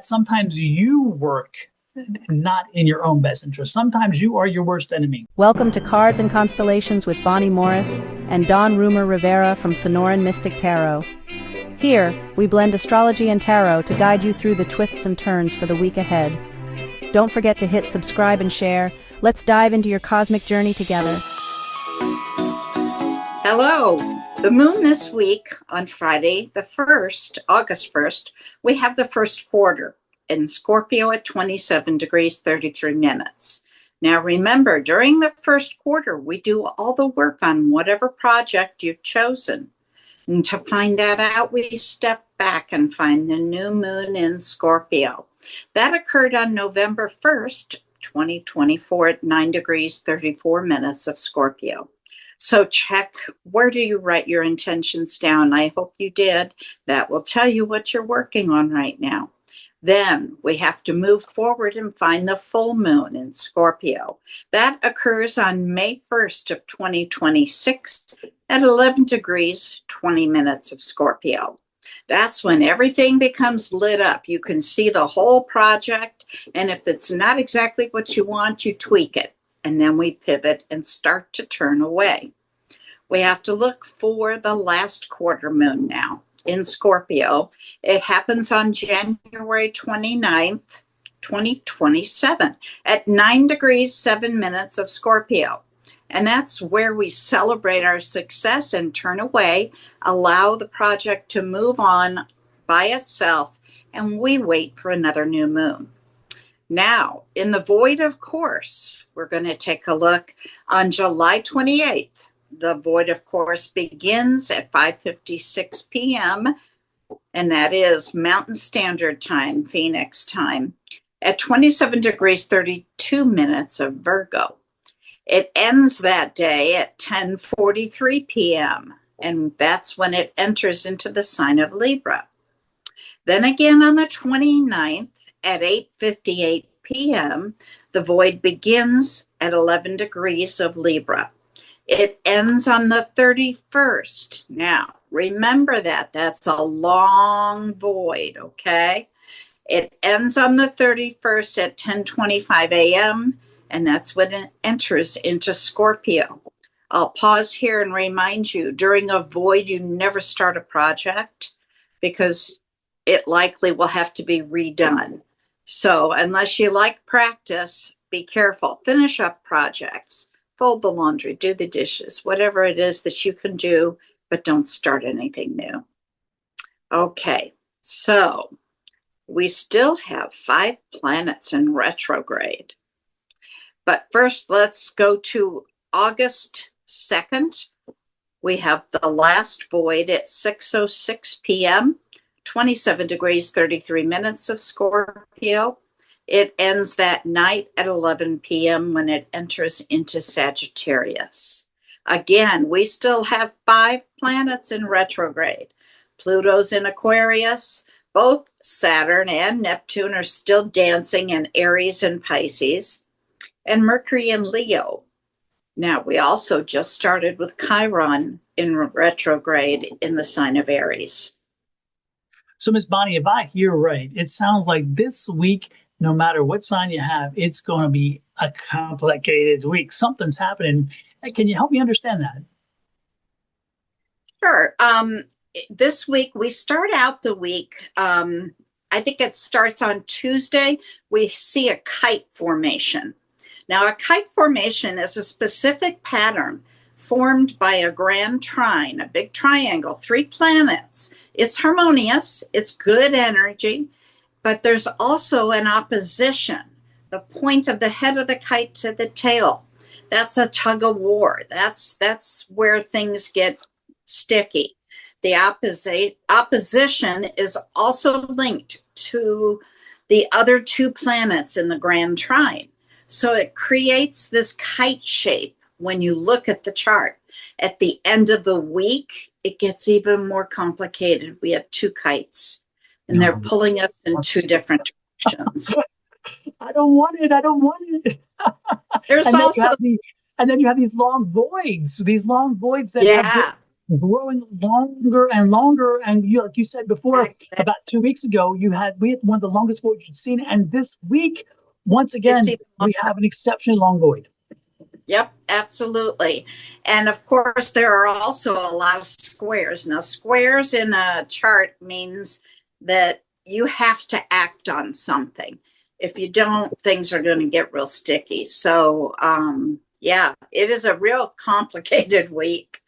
sometimes you work not in your own best interest. Sometimes you are your worst enemy. Welcome to Cards and Constellations with Bonnie Morris and Don Rumor Rivera from Sonoran Mystic Tarot. Here, we blend astrology and tarot to guide you through the twists and turns for the week ahead. Don't forget to hit subscribe and share. Let's dive into your cosmic journey together. Hello. The moon this week on Friday, the 1st, August 1st, we have the first quarter in Scorpio at 27 degrees 33 minutes. Now remember, during the first quarter, we do all the work on whatever project you've chosen. And to find that out, we step back and find the new moon in Scorpio. That occurred on November 1st, 2024 at 9 degrees 34 minutes of Scorpio. So check, where do you write your intentions down? I hope you did. That will tell you what you're working on right now. Then we have to move forward and find the full moon in Scorpio. That occurs on May 1st of 2026 at 11 degrees 20 minutes of Scorpio. That's when everything becomes lit up. You can see the whole project, and if it's not exactly what you want, you tweak it. And then we pivot and start to turn away. We have to look for the last quarter moon now in Scorpio. It happens on January 29th, 2027 at 9 degrees 7 minutes of Scorpio. And that's where we celebrate our success and turn away, allow the project to move on by itself, and we wait for another new moon. Now, in the void, of course, we're going to take a look on July 28th. The void, of course, begins at 5:56 p.m., and that is Mountain Standard Time, Phoenix time, at 27 degrees 32 minutes of Virgo. It ends that day at 10:43 p.m., and that's when it enters into the sign of Libra. Then again on the 29th, at 8:58 p.m., the void begins at 11 degrees of Libra. It ends on the 31st. Now, remember that. That's a long void, okay? It ends on the 31st at 10:25 a.m., and that's when it enters into Scorpio. I'll pause here and remind you, during a void, you never start a project because it likely will have to be redone. So unless you like practice, be careful. Finish up projects, fold the laundry, do the dishes, whatever it is that you can do, but don't start anything new. Okay, so we still have 5 planets in retrograde. But first, let's go to August 2nd. We have the last void at 6:06 p.m., 27 degrees 33 minutes of Scorpio. It ends that night at 11 p.m. when it enters into Sagittarius. Again, we still have 5 planets in retrograde. Pluto's in Aquarius. Both Saturn and Neptune are still dancing in Aries and Pisces. And Mercury in Leo. Now, we also just started with Chiron in retrograde in the sign of Aries. So, Miss Bonnie, if I hear right, it sounds like this week, no matter what sign you have, it's going to be a complicated week. Something's happening. Can you help me understand that? Sure. This week, we start out the week, I think it starts on Tuesday. We see a kite formation. Now, a kite formation is a specific pattern formed by a grand trine, a big triangle, 3 planets. It's harmonious, it's good energy, but there's also an opposition. The point of the head of the kite to the tail, that's a tug of war. That's where things get sticky. The opposition is also linked to the other 2 planets in the grand trine. So it creates this kite shape when you look at the chart. At the end of the week, it gets even more complicated. We have 2 kites, and they're pulling us in 2 different directions. I don't want it. I don't want it. There's and also... then you have these long voids. These long voids that yeah. growing longer and longer. And you, like you said before, about 2 weeks ago, we had one of the longest voids you'd seen. And this week, once It's again, even we have an exceptionally long void. Yep, absolutely. And of course, there are also a lot of squares. Now, squares in a chart means that you have to act on something. If you don't, things are going to get real sticky. So, yeah, it is a real complicated week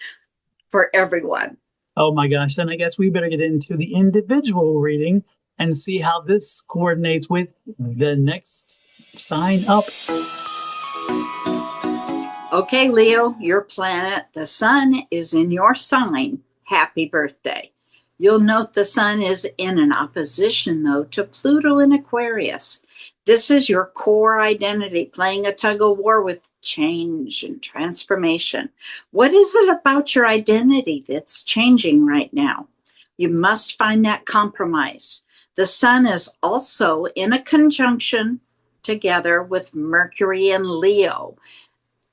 for everyone. Oh my gosh. Then I guess we better get into the individual reading and see how this coordinates with the next sign up. Okay, Leo, your planet, the sun, is in your sign. Happy birthday. You'll note the sun is in an opposition, though, to Pluto in Aquarius. This is your core identity, playing a tug of war with change and transformation. What is it about your identity that's changing right now? You must find that compromise. The sun is also in a conjunction together with Mercury and Leo.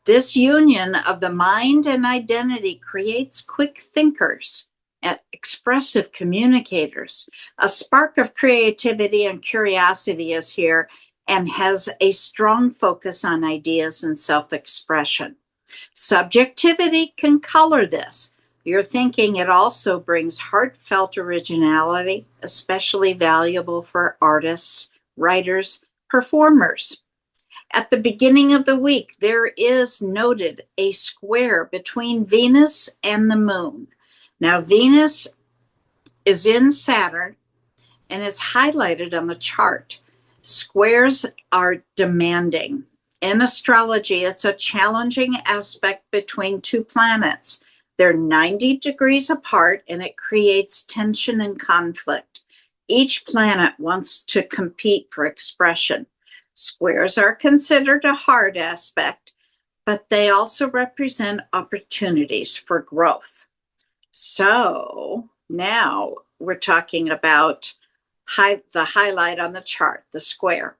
This union of the mind and identity creates quick thinkers, expressive communicators. A spark of creativity and curiosity is here and has a strong focus on ideas and self-expression. Subjectivity can color this. Your thinking, it also brings heartfelt originality, especially valuable for artists, writers, performers. At the beginning of the week, there is noted a square between Venus and the moon. Now, Venus is in Saturn and it's highlighted on the chart. Squares are demanding. In astrology, it's a challenging aspect between two planets. They're 90 degrees apart and it creates tension and conflict. Each planet wants to compete for expression. Squares are considered a hard aspect, but they also represent opportunities for growth. So now we're talking about the highlight on the chart, the square.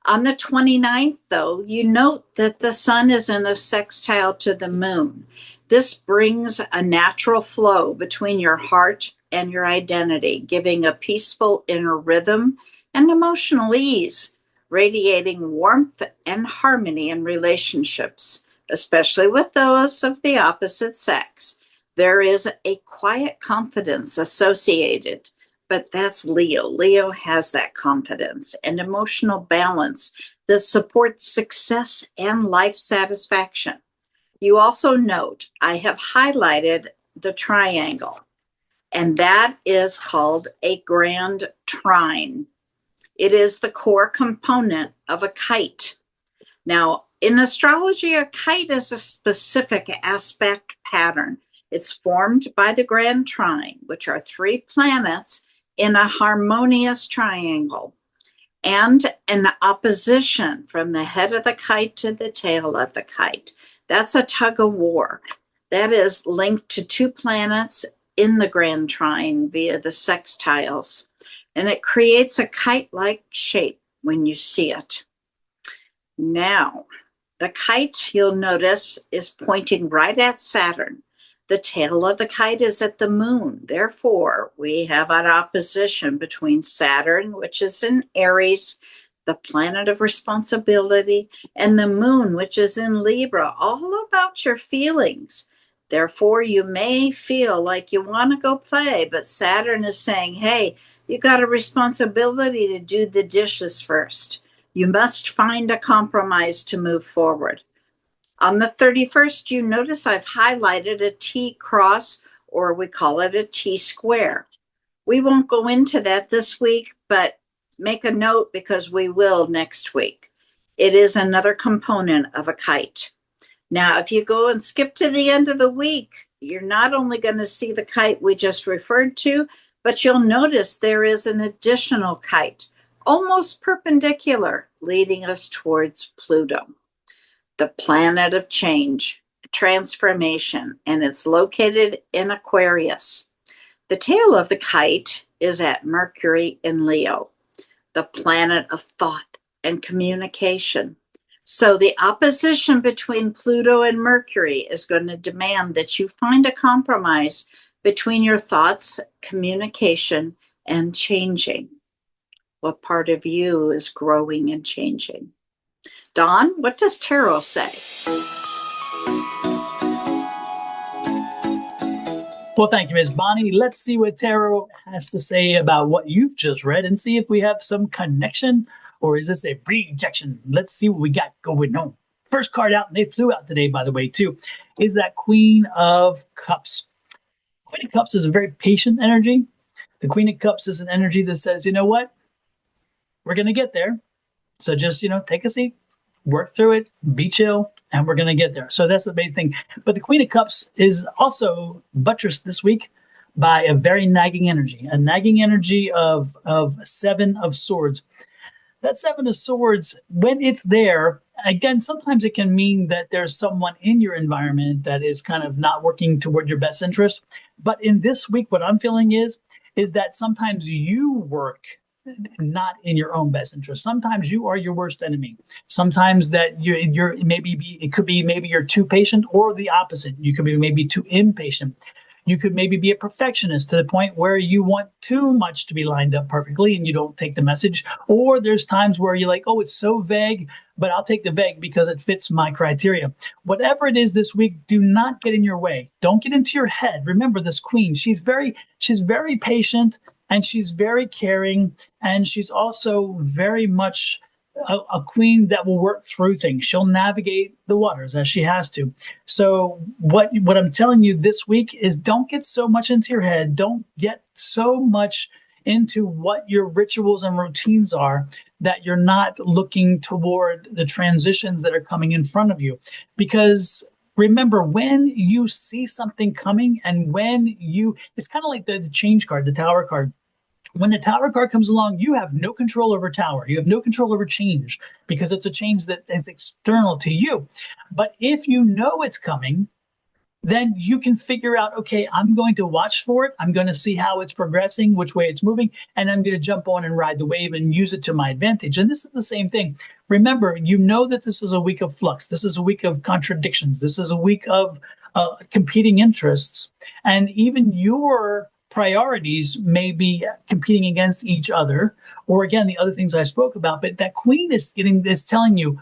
On the 29th, though, you note that the sun is in a sextile to the moon. This brings a natural flow between your heart and your identity, giving a peaceful inner rhythm and emotional ease, radiating warmth and harmony in relationships, especially with those of the opposite sex. There is a quiet confidence associated, but that's Leo. Leo has that confidence and emotional balance that supports success and life satisfaction. You also note I have highlighted the triangle, and that is called a grand trine. It is the core component of a kite. Now, in astrology, a kite is a specific aspect pattern. It's formed by the grand trine, which are three planets in a harmonious triangle, and an opposition from the head of the kite to the tail of the kite. That's a tug of war. That is linked to two planets in the grand trine via the sextiles. And it creates a kite-like shape when you see it. Now, the kite, you'll notice, is pointing right at Saturn. The tail of the kite is at the moon. Therefore, we have an opposition between Saturn, which is in Aries, the planet of responsibility, and the moon, which is in Libra, all about your feelings. Therefore, you may feel like you want to go play, but Saturn is saying, hey, you got a responsibility to do the dishes first. You must find a compromise to move forward. On the 31st, you notice I've highlighted a T cross, or we call it a T square. We won't go into that this week, but make a note because we will next week. It is another component of a kite. Now, if you go and skip to the end of the week, you're not only going to see the kite we just referred to, but you'll notice there is an additional kite, almost perpendicular, leading us towards Pluto, the planet of change, transformation, and it's located in Aquarius. The tail of the kite is at Mercury in Leo, the planet of thought and communication. So the opposition between Pluto and Mercury is going to demand that you find a compromise between your thoughts, communication, and changing. What part of you is growing and changing? Dawn, what does tarot say? Well, thank you, Ms. Bonnie. Let's see what tarot has to say about what you've just read and see if we have some connection, or is this a rejection? Let's see what we got going on. First card out, and they flew out today, by the way, too, is that Queen of Cups. Queen of Cups is a very patient energy. The Queen of Cups is an energy that says, you know what? We're going to get there. So just, take a seat, work through it, be chill, and we're going to get there. So that's the main thing. But the Queen of Cups is also buttressed this week by a very nagging energy, of Seven of Swords. That Seven of Swords, when it's there, again, sometimes it can mean that there's someone in your environment that is kind of not working toward your best interest. But in this week, what I'm feeling is that sometimes you work not in your own best interest. Sometimes you are your worst enemy. Sometimes that it could be maybe you're too patient, or the opposite. You could be maybe too impatient. You could maybe be a perfectionist to the point where you want too much to be lined up perfectly and you don't take the message. Or there's times where you're like, oh, it's so vague, but I'll take the vague because it fits my criteria. Whatever it is this week, do not get in your way. Don't get into your head. Remember, this queen, she's very patient, and she's very caring, and she's also very much a queen that will work through things. She'll navigate the waters as she has to. So what I'm telling you this week is, don't get so much into your head. Don't get so much into what your rituals and routines are that you're not looking toward the transitions that are coming in front of you. Because remember, when you see something coming, and it's kind of like the change card, the Tower card. When the Tower card comes along, you have no control over Tower. You have no control over change, because it's a change that is external to you. But if you know it's coming, then you can figure out, okay, I'm going to watch for it. I'm going to see how it's progressing, which way it's moving, and I'm going to jump on and ride the wave and use it to my advantage. And this is the same thing. Remember, you know that this is a week of flux. This is a week of contradictions. This is a week of competing interests. And even your priorities may be competing against each other, or again, the other things I spoke about. But that queen is telling you,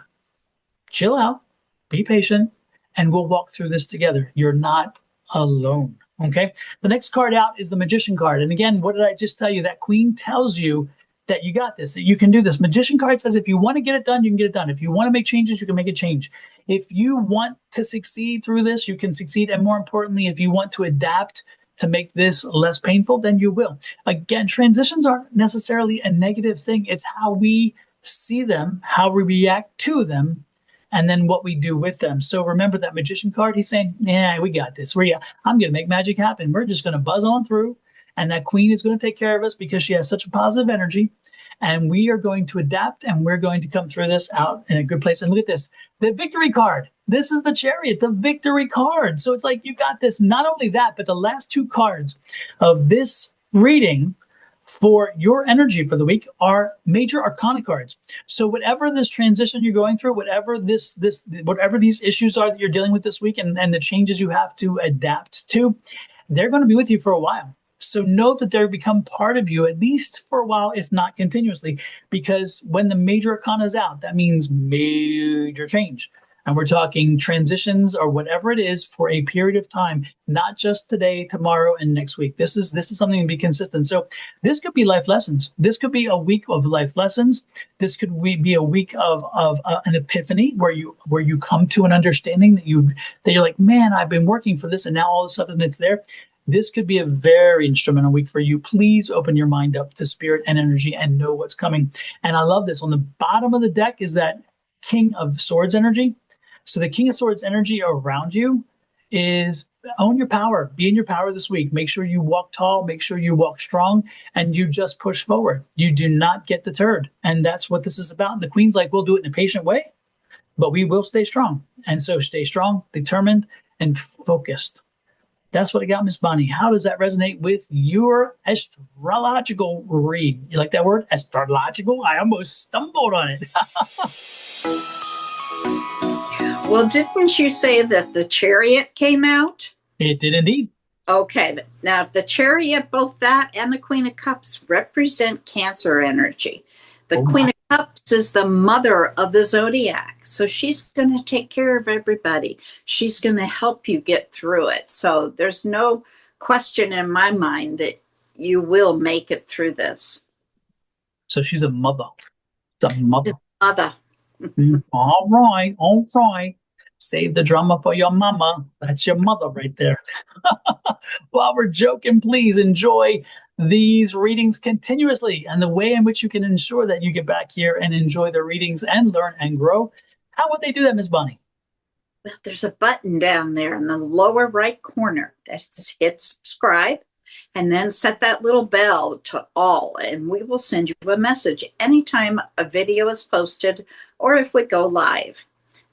chill out, be patient, and we'll walk through this together. You're not alone. Okay. The next card out is the Magician card. And again, what did I just tell you? That queen tells you that you got this, that you can do this. Magician card says, if you want to get it done, you can get it done. If you want to make changes, you can make a change. If you want to succeed through this, you can succeed. And more importantly, if you want to adapt to make this less painful, then you will. Again, transitions aren't necessarily a negative thing. It's how we see them, how we react to them, and then what we do with them. So remember that Magician card, he's saying, yeah, we got this. I'm going to make magic happen. We're just going to buzz on through. And that queen is going to take care of us because she has such a positive energy. And we are going to adapt, and we're going to come through this out in a good place. And look at this, the Victory card. This is the Chariot, the Victory card. So it's like, you got this. Not only that, but the last two cards of this reading for your energy for the week are major arcana cards. So whatever this transition you're going through, whatever these issues are that you're dealing with this week, and the changes you have to adapt to, they're going to be with you for a while. So know that they've become part of you, at least for a while, if not continuously, because when the major arcana is out, that means major change. And we're talking transitions or whatever it is for a period of time, not just today, tomorrow, and next week. This is something to be consistent. So this could be life lessons. This could be a week of life lessons. This could be a week of an epiphany where you come to an understanding that you're like, man, I've been working for this, and now all of a sudden it's there. This could be a very instrumental week for you. Please open your mind up to spirit and energy and know what's coming. And I love this. On the bottom of the deck is that King of Swords energy. So the King of Swords energy around you is own your power. Be in your power this week. Make sure you walk tall. Make sure you walk strong, and you just push forward. You do not get deterred. And that's what this is about. The Queen's like, we'll do it in a patient way, but we will stay strong. And so stay strong, determined, and focused. That's what I got, Miss Bonnie. How does that resonate with your astrological read? You like that word? Astrological? I almost stumbled on it. Well, didn't you say that the Chariot came out? It did indeed. Okay, now the Chariot, both that and the Queen of Cups represent Cancer energy. The Queen of Cups is the mother of the zodiac. So she's going to take care of everybody. She's going to help you get through it. So there's no question in my mind that you will make it through this. So she's a mother. The mother. Mother. All right, all right. Save the drama for your mama. That's your mother right there. While we're joking, please enjoy these readings continuously, and the way in which you can ensure that you get back here and enjoy the readings and learn and grow. How would they do that, Ms. Bonnie? Well, there's a button down there in the lower right corner that's hit subscribe, and then set that little bell to all, and we will send you a message anytime a video is posted or if we go live.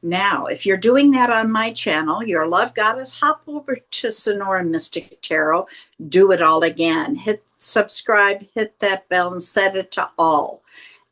Now, if you're doing that on my channel, Your Love Goddess, hop over to Sonora Mystic Tarot, do it all again. Hit subscribe, hit that bell, and set it to all.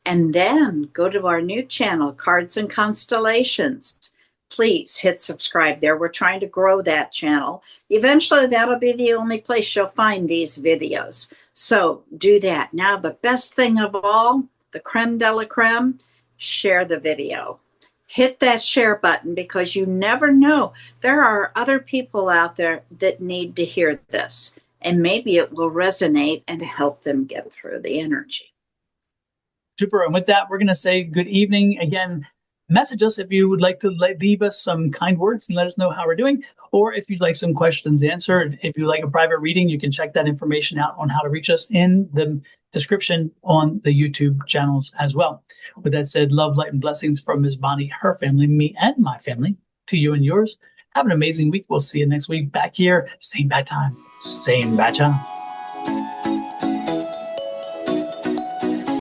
And then go to our new channel, Cards and Constellations. Please hit subscribe there. We're trying to grow that channel. Eventually, that'll be the only place you'll find these videos. So do that. Now, the best thing of all, the creme de la creme, share the video. Hit that share button, because you never know. There are other people out there that need to hear this, and maybe it will resonate and help them get through the energy. Super. And with that, we're going to say good evening. Again, message us if you would like to leave us some kind words and let us know how we're doing, or if you'd like some questions answered. If you like a private reading, you can check that information out on how to reach us in the description on the YouTube channels as well. With that said, love, light, and blessings from Ms. Bonnie, her family, me, and my family, to you and yours. Have an amazing week. We'll see you next week back here. Same bad time, same bad channel.